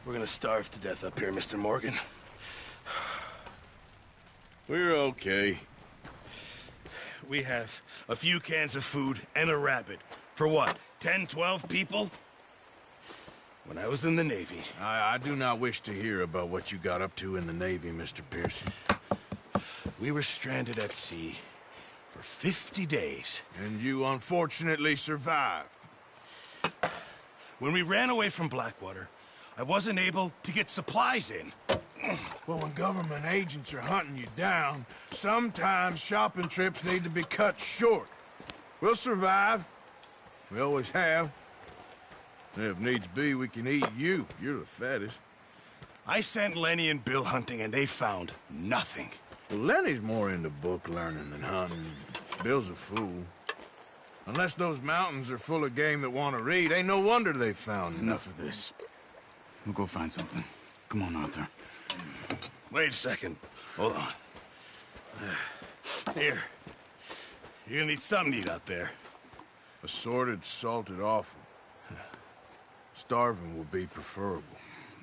We're gonna starve to death up here, Mr. Morgan. We're okay. We have a few cans of food and a rabbit. For what, 10, 12 people? When I was in the Navy... I do not wish to hear about what you got up to in the Navy, Mr. Pearson. We were stranded at sea for 50 days. And you unfortunately survived. When we ran away from Blackwater, I wasn't able to get supplies in. Well, when government agents are hunting you down, sometimes shopping trips need to be cut short. We'll survive. We always have. If needs be, we can eat you. You're the fattest. I sent Lenny and Bill hunting, and they found nothing. Well, Lenny's more into book learning than hunting. Bill's a fool. Unless those mountains are full of game that want to read, ain't no wonder they found Enough of this. We'll go find something. Come on, Arthur. Wait a second. Hold on. Here. You're gonna need something to eat out there. Assorted, salted offal. Starving will be preferable.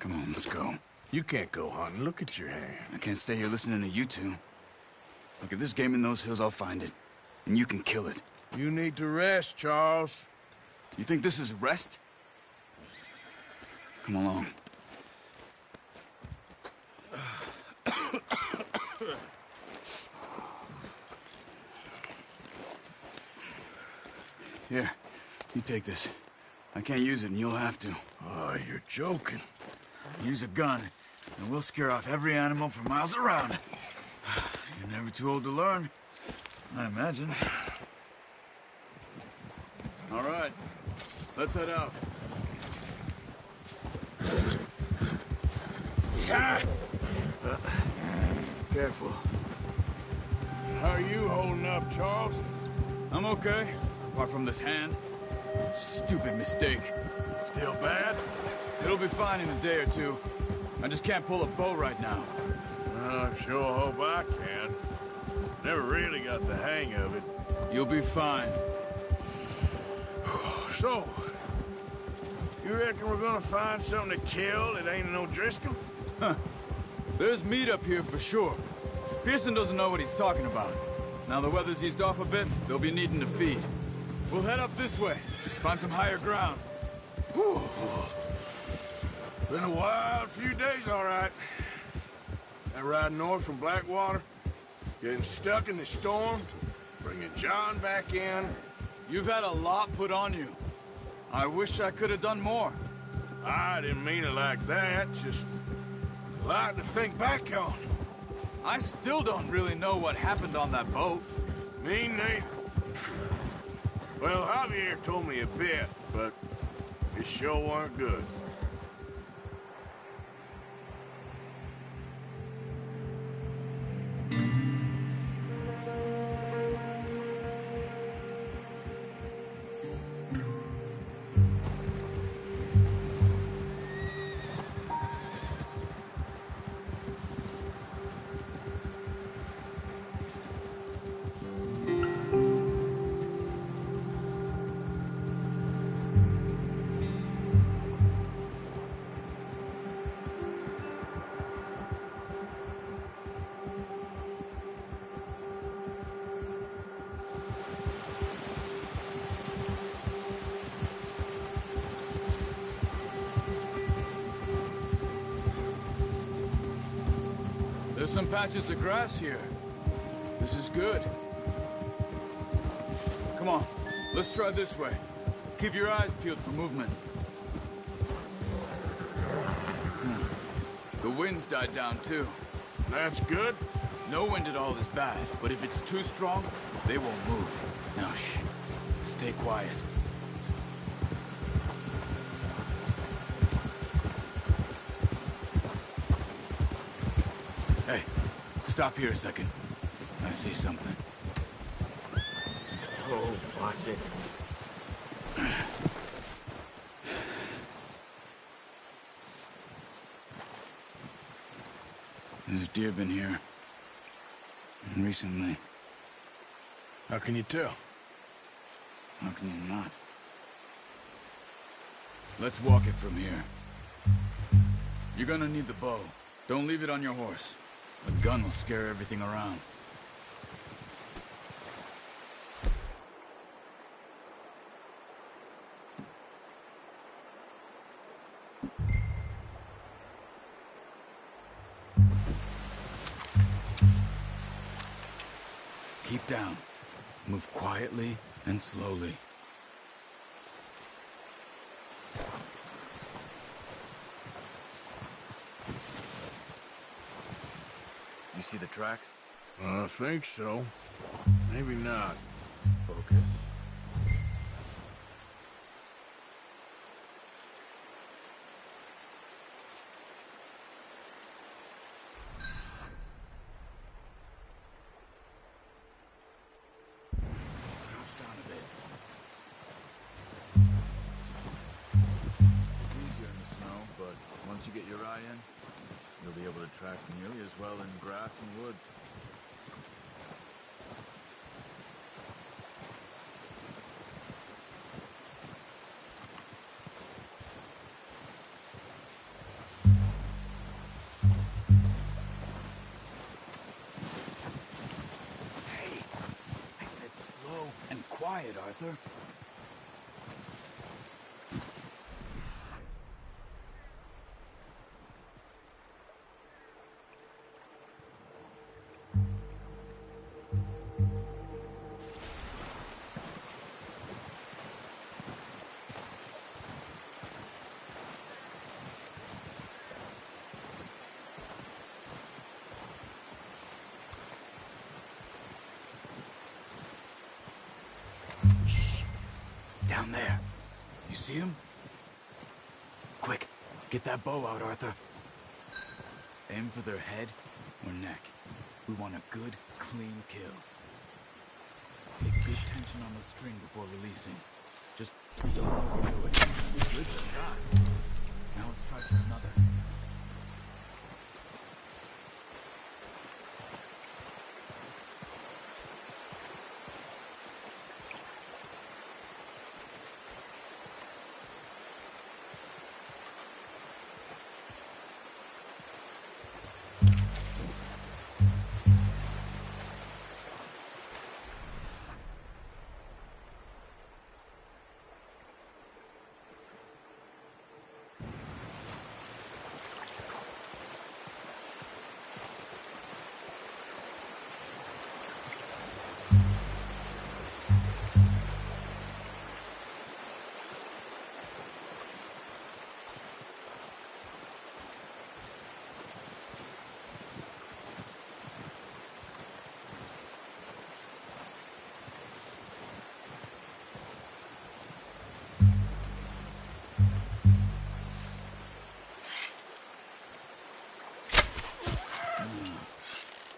Come on, let's go. You can't go hunting. Look at your hand. I can't stay here listening to you two. Look, if there's game in those hills, I'll find it. And you can kill it. You need to rest, Charles. You think this is rest? Come along. Here, you take this. I can't use it, and you'll have to. Oh, you're joking. Use a gun, and we'll scare off every animal for miles around. You're never too old to learn, I imagine. All right, let's head out. Careful. How are you holding up, Charles? I'm okay, apart from this hand. Stupid mistake. Still bad? It'll be fine in a day or two. I just can't pull a bow right now. I sure hope I can. Never really got the hang of it. You'll be fine. So, you reckon we're gonna find something to kill that ain't no Driscoll? Huh. There's meat up here for sure. Pearson doesn't know what he's talking about. Now the weather's eased off a bit, they'll be needing to feed. We'll head up this way, find some higher ground. Whew. Been a wild few days, all right. That ride north from Blackwater, getting stuck in the storm, bringing John back in. You've had a lot put on you. I wish I could have done more. I didn't mean it like that, just a lot to think back on. I still don't really know what happened on that boat. Me neither. Well, Javier told me a bit, but it sure weren't good. There's some patches of grass here. This is good. Come on, let's try this way. Keep your eyes peeled for movement. The wind's died down too. That's good. No wind at all is bad, but if it's too strong, they won't move. Now shh, stay quiet. Hey, stop here a second. I see something. Oh, watch it. There's deer been here. Recently. How can you tell? How can you not? Let's walk it from here. You're gonna need the bow. Don't leave it on your horse. A gun will scare everything around. Keep down. Move quietly and slowly. You see the tracks? I think so. Maybe not. Focus. Crouch down a bit. It's easier in the snow, but once you get your eye in, you'll be able to track nearly as well in grass and woods. Hey, I said slow and quiet, Arthur. Shh! Down there. You see him? Quick, get that bow out, Arthur. Aim for their head or neck. We want a good, clean kill. Get good tension on the string before releasing. Just don't overdo it. Good shot. Now let's try for another.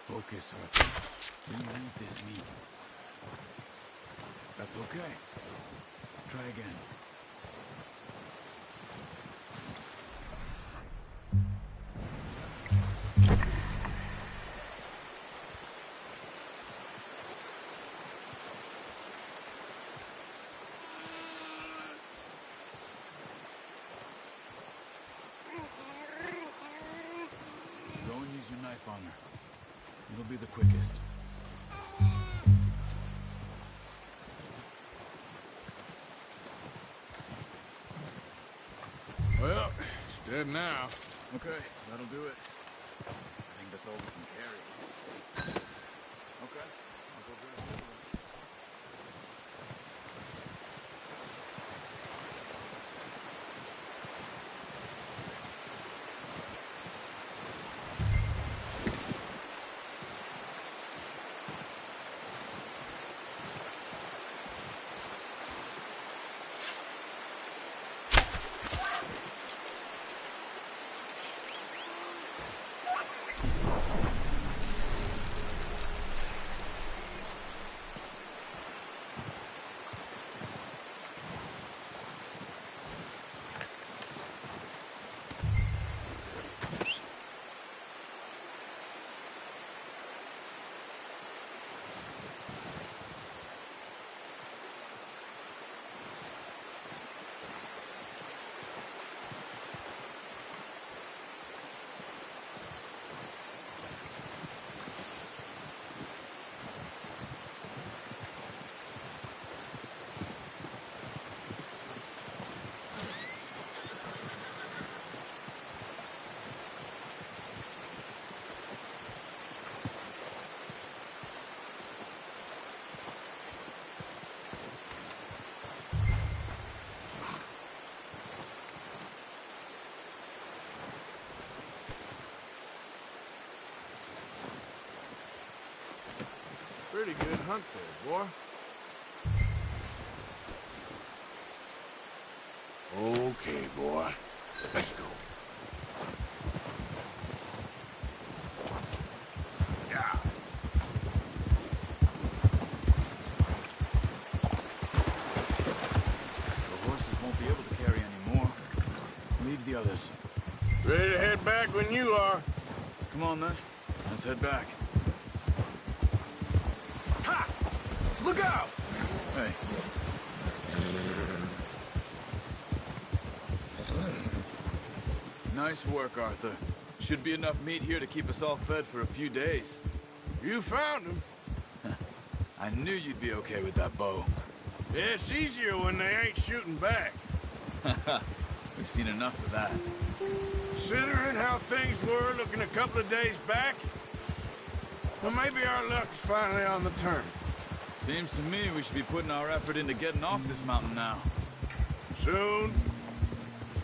Focus, Arthur. We need this meat. That's okay. Try again. Go and use your knife on her. It'll be the quickest. Well, it's dead now. Okay, that'll do it. I think that's all we can carry. Okay, I'll go grab the other. pretty good hunt there, boy. Okay, boy. Let's go. Yeah. The horses won't be able to carry any more. Leave the others. Ready to head back when you are. Come on, then. Let's head back. Ha! Look out! Hey. Nice work, Arthur. Should be enough meat here to keep us all fed for a few days. You found him. I knew you'd be okay with that bow. Yeah, it's easier when they ain't shooting back. We've seen enough of that. Considering how things were looking a couple of days back, well, maybe our luck's finally on the turn. Seems to me we should be putting our effort into getting off this mountain now. Soon.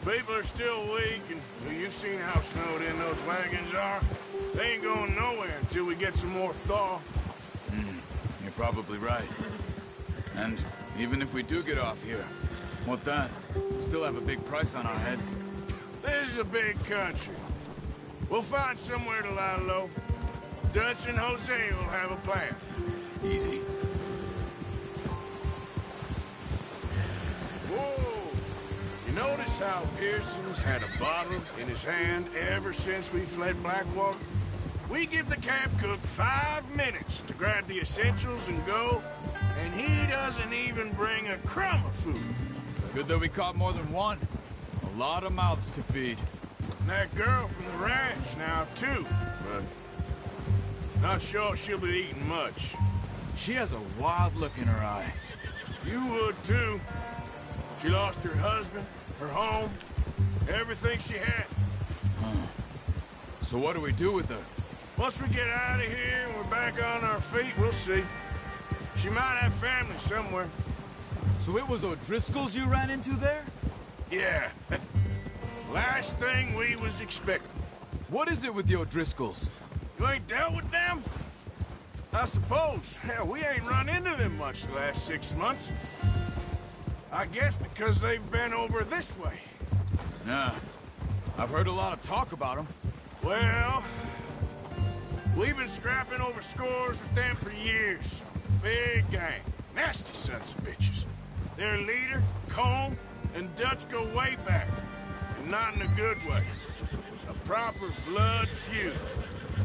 People are still weak, and well, you've seen how snowed in those wagons are. They ain't going nowhere until we get some more thaw. You're probably right. And even if we do get off here, what then? We'll still have a big price on our heads. This is a big country. We'll find somewhere to lie low. Dutch and Jose will have a plan. Easy. Whoa! You notice how Pearson's had a bottle in his hand ever since we fled Blackwater? We give the camp cook 5 minutes to grab the essentials and go, and he doesn't even bring a crumb of food. Good that we caught more than one. A lot of mouths to feed. And that girl from the ranch now, too, but not sure she'll be eating much. She has a wild look in her eye. You would, too. She lost her husband, her home, everything she had. So what do we do with her? Once we get out of here and we're back on our feet, we'll see. She might have family somewhere. So it was O'Driscoll's you ran into there? Yeah. Last thing we was expecting. What is it with the O'Driscolls? You ain't dealt with them? I suppose. Hell, we ain't run into them much the last 6 months. I guess because they've been over this way. Nah. I've heard a lot of talk about them. Well, we've been scrapping over scores with them for years. Big gang. Nasty sons of bitches. Their leader, Colm, and Dutch go way back. And not in a good way. A proper blood feud.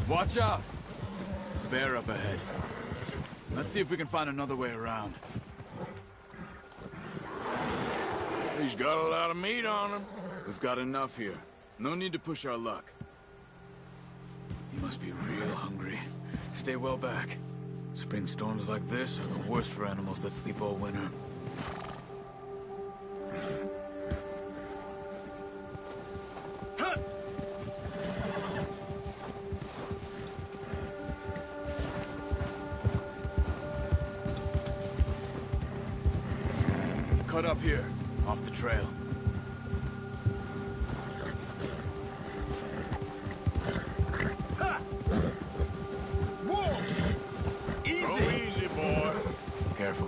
Watch out. Bear up ahead. Let's see if we can find another way around. He's got a lot of meat on him. We've got enough here. No need to push our luck. He must be real hungry. Stay well back. Spring storms like this are the worst for animals that sleep all winter. Cut up here, off the trail. Easy, boy. Careful.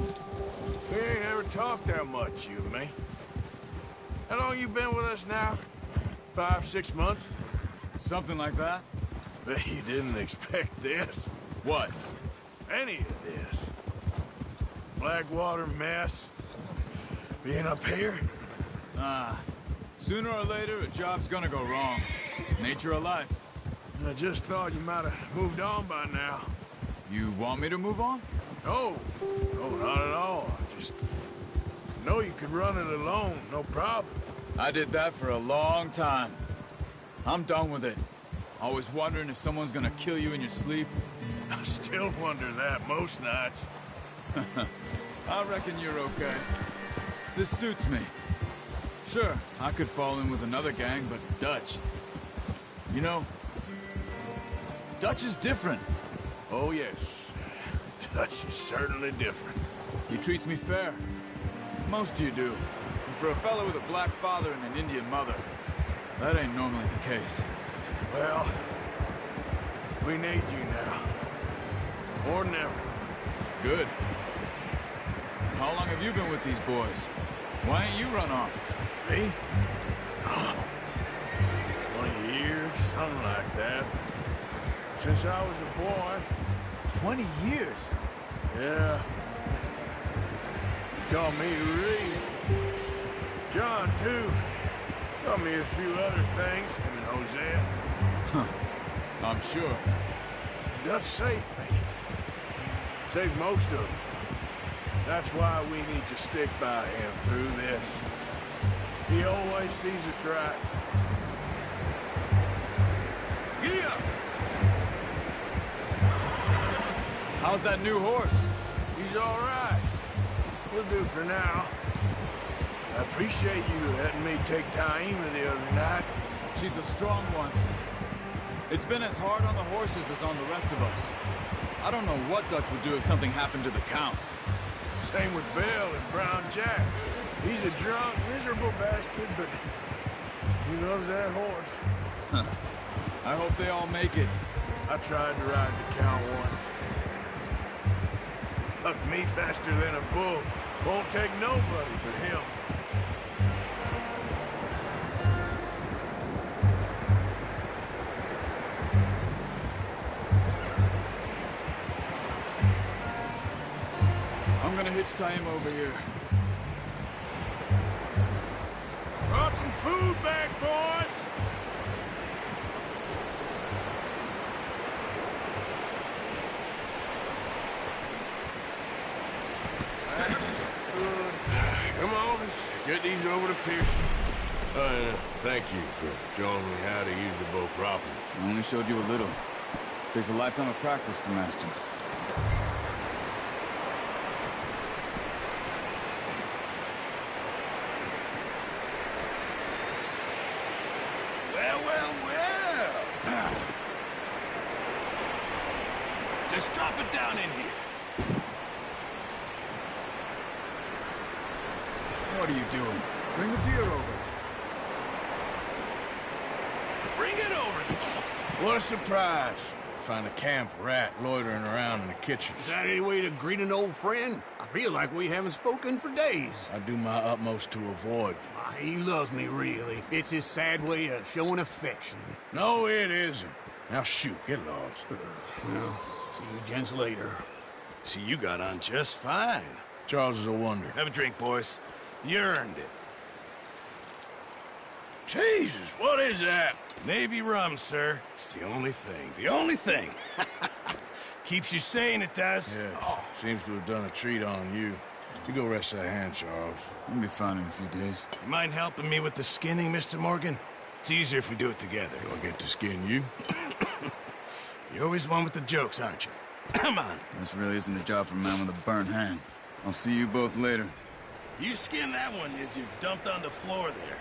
We ain't ever talked that much, you and me. How long you been with us now? 5, 6 months? Something like that? Bet you didn't expect this. What? Any of this. Blackwater mess. Being up here? Sooner or later, a job's gonna go wrong. Nature of life. I just thought you might have moved on by now. You want me to move on? No, not at all. I just know you could run it alone, no problem. I did that for a long time. I'm done with it. Always wondering if someone's gonna kill you in your sleep. I still wonder that most nights. I reckon you're okay. This suits me. Sure, I could fall in with another gang, but Dutch... You know, Dutch is different. Oh, yes. Dutch is certainly different. He treats me fair. Most of you do. And for a fellow with a black father and an Indian mother, that ain't normally the case. Well, we need you now. Or never. Good. How long have you been with these boys? Why ain't you run off? Me? 20 years, something like that. Since I was a boy. 20 years? Yeah. Taught me to read. John, too. Taught me a few other things, him and Hosea. Huh. I'm sure. Dutch saved me. Saved most of us. That's why we need to stick by him through this. He always sees us right. Giddy up! How's that new horse? He's all right. He'll do for now. I appreciate you letting me take Taima the other night. She's a strong one. It's been as hard on the horses as on the rest of us. I don't know what Dutch would do if something happened to the Count. Same with Bill and Brown Jack. He's a drunk, miserable bastard, but he loves that horse. Huh. I hope they all make it. I tried to ride the Count once. Bucked me faster than a bull. Won't take nobody but him. I'm gonna hitch Taima over here. Brought some food back, boys! Come on, let's get these over to Pearson. Thank you for showing me how to use the bow properly. I only showed you a little. Takes a lifetime of practice to master. Well. Just drop it down in here. What are you doing? Bring the deer over. Bring it over. What a surprise. Find a camp rat loitering around in the kitchen. Is that any way to greet an old friend? I feel like we haven't spoken for days. I do my utmost to avoid you. He loves me, really. It's his sad way of showing affection. No, it isn't. Now shoot, get lost. Well, see you gents later. See, you got on just fine. Charles is a wonder. Have a drink, boys. You earned it. Jesus, what is that? Navy rum, sir. It's the only thing. The only thing. Keeps you sane, it does. Yes, seems to have done a treat on you. You go rest that hand, Charles. I'll be fine in a few days. You mind helping me with the skinning, Mr. Morgan? It's easier if we do it together. Do I get to skin you? You're always one with the jokes, aren't you? Come on. This really isn't a job for a man with a burnt hand. I'll see you both later. You skin that one that you dumped on the floor there.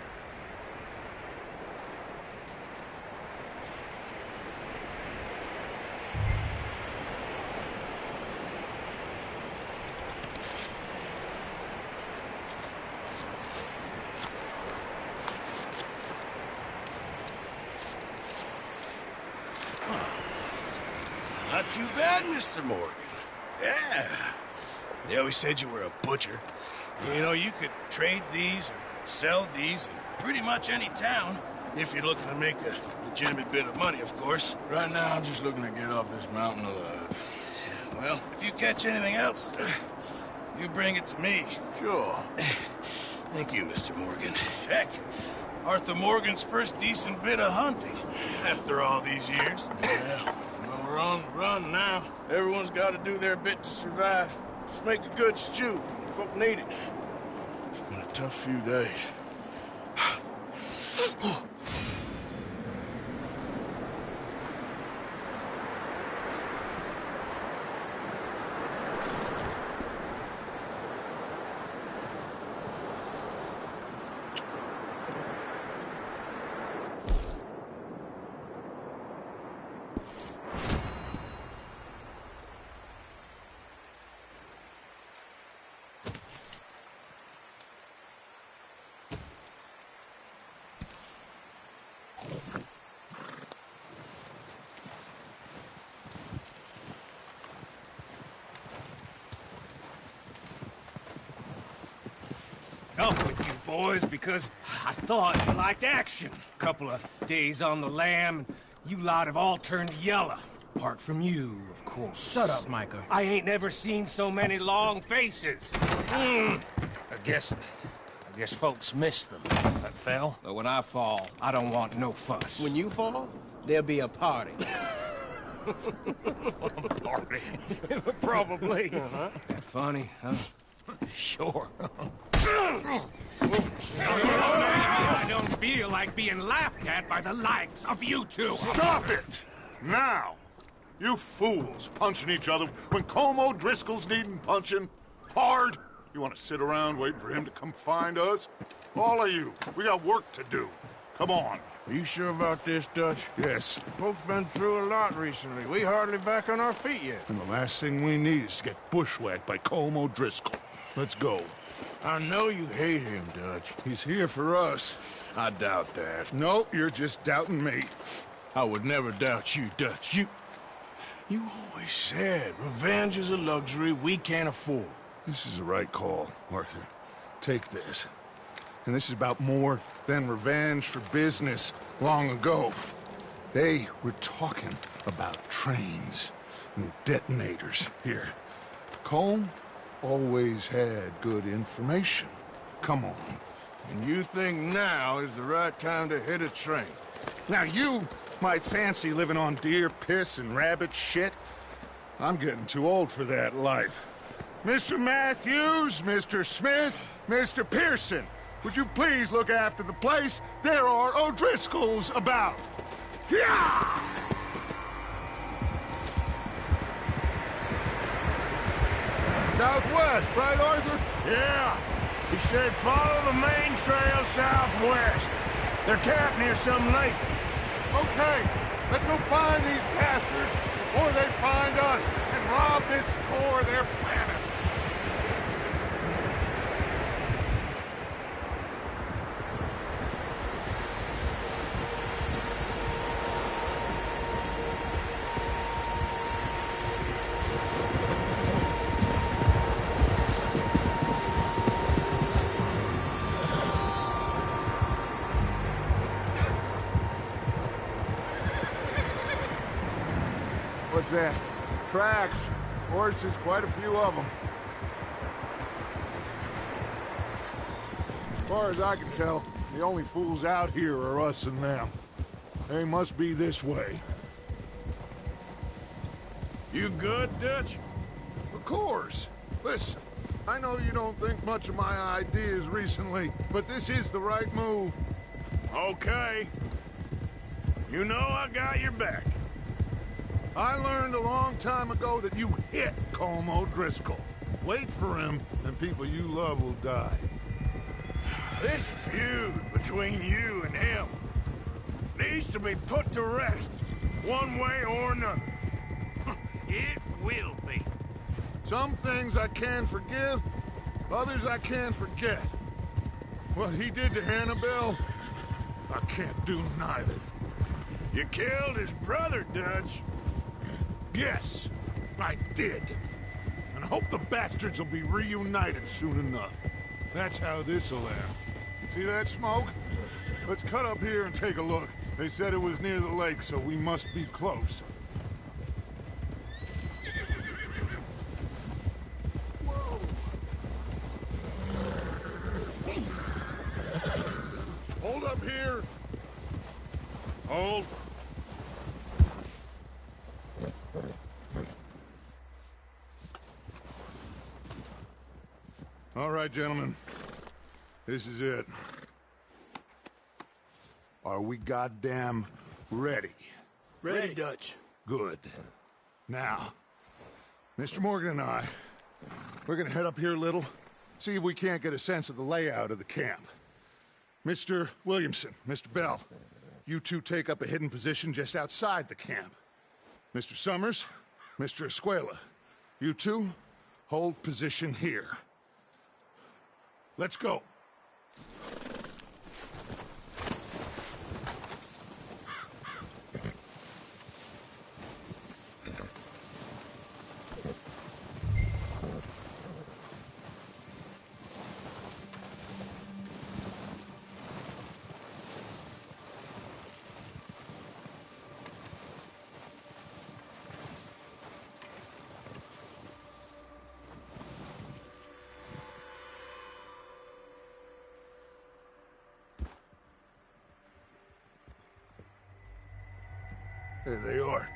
Not too bad, Mr. Morgan. Yeah. They always said you were a butcher. You know, you could trade these or sell these in pretty much any town, if you're looking to make a legitimate bit of money, of course. Right now, I'm just looking to get off this mountain alive. Well, if you catch anything else, you bring it to me. Sure. Thank you, Mr. Morgan. Heck, Arthur Morgan's first decent bit of hunting after all these years. Yeah. Well, we're on the run now. Everyone's got to do their bit to survive. Just make a good stew. Folk need it. It's been a tough few days. come with you boys because I thought you liked action. Couple of days on the lam, and you lot have all turned yellow. Apart from you, of course. Shut up, Micah. I ain't never seen so many long faces. I guess folks miss them. That fell. But when I fall, I don't want no fuss. When you fall, there'll be a party. Party. Probably. That funny, huh? Sure. I don't feel like being laughed at by the likes of you two. Stop it! Now! You fools punching each other when Colm O'Driscoll's needing punching. Hard! You want to sit around waiting for him to come find us? All of you, we got work to do. Come on. Are you sure about this, Dutch? Yes. Folks been through a lot recently. We hardly back on our feet yet. And the last thing we need is to get bushwhacked by Colm O'Driscoll. Let's go. I know you hate him, Dutch. He's here for us. I doubt that. No, you're just doubting me. I would never doubt you, Dutch. You always said revenge is a luxury we can't afford. This is the right call, Arthur. Take this. And this is about more than revenge for business long ago. They were talking about trains and detonators here. Colm always had good information. Come on. And you think now is the right time to hit a train? Now you might fancy living on deer piss and rabbit shit. I'm getting too old for that life. Mr. Matthews, Mr. Smith, Mr. Pearson, would you please look after the place? There are O'Driscolls about. Yeah! Southwest, right, Arthur? Yeah. He said follow the main trail southwest. They're camped near some lake. Okay, let's go find these bastards before they find us and rob this core of their planet. What's that? Tracks. Horses, quite a few of them. As far as I can tell, the only fools out here are us and them. They must be this way. You good, Dutch? Of course. Listen, I know you don't think much of my ideas recently, but this is the right move. Okay. You know I got your back. I learned a long time ago that you hit Colm O'Driscoll. Wait for him, and people you love will die. This feud between you and him needs to be put to rest, one way or another. It will be. Some things I can forgive, others I can't forget. What he did to Annabelle, I can't do neither. You killed his brother, Dutch. Yes, I did. And I hope the bastards will be reunited soon enough. That's how this'll end. See that smoke? Let's cut up here and take a look. They said it was near the lake, so we must be close. Whoa. Hold up here. Hold. All right, gentlemen. This is it. Are we goddamn ready? Ready, Dutch. Good. Now, Mr. Morgan and I, we're gonna head up here a little, see if we can't get a sense of the layout of the camp. Mr. Williamson, Mr. Bell, you two take up a hidden position just outside the camp. Mr. Summers, Mr. Escuela, you two hold position here. Let's go. There they are.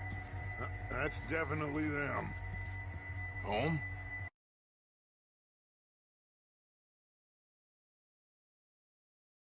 That's definitely them. Home?